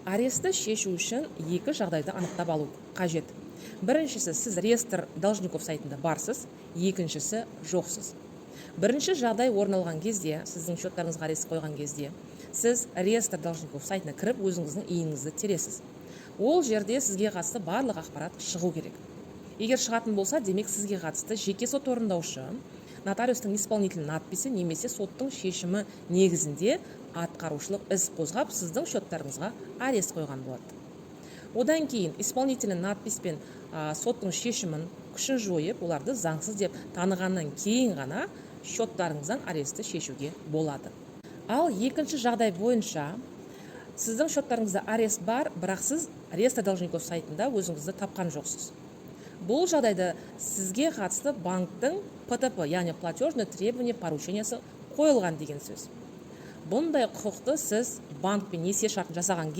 Аресті шешу үшін екі жағдайды анықтап алу қажет. Біріншісі, сіз реестр должников сайтында барсыз, екіншісі жоқсыз. Бірінші жағдай орын алған кезде, сіздің счеттарыңызға арест қойған кезде, сіз реестр должников сайтына кіріп, өзіңіздің иіңізді тересіз. Ол жерде сізге қатысты барлық ақпарат шығу керек. Егер шығатын болса, демек сізге қатысты жеке сот орындаушы, нотариустың исполнительный надписі немесе соттың шешімі негізінде атқарушылық іс қозғап, сіздің счеттарыңызға арест қойған болады. Одан кейін исполнительный надпис пен соттың шешімін күшін жойып, оларды заңсыз деп танығаннан кейін ғана счеттарыңыздан аресті шешуге болады. Ал екінші жағдай бойынша сіздің счеттарыңызда арест бар, бірақ сіз реестр должников сайтында өзіңізді тапқан жоқсыз. Бұл жағдайда сізге қатысты банктың ПТП, яғни платежное требование поручениясы қойылған деген сөз. Бұндай құқықты сіз банкпен несие шартын жасаған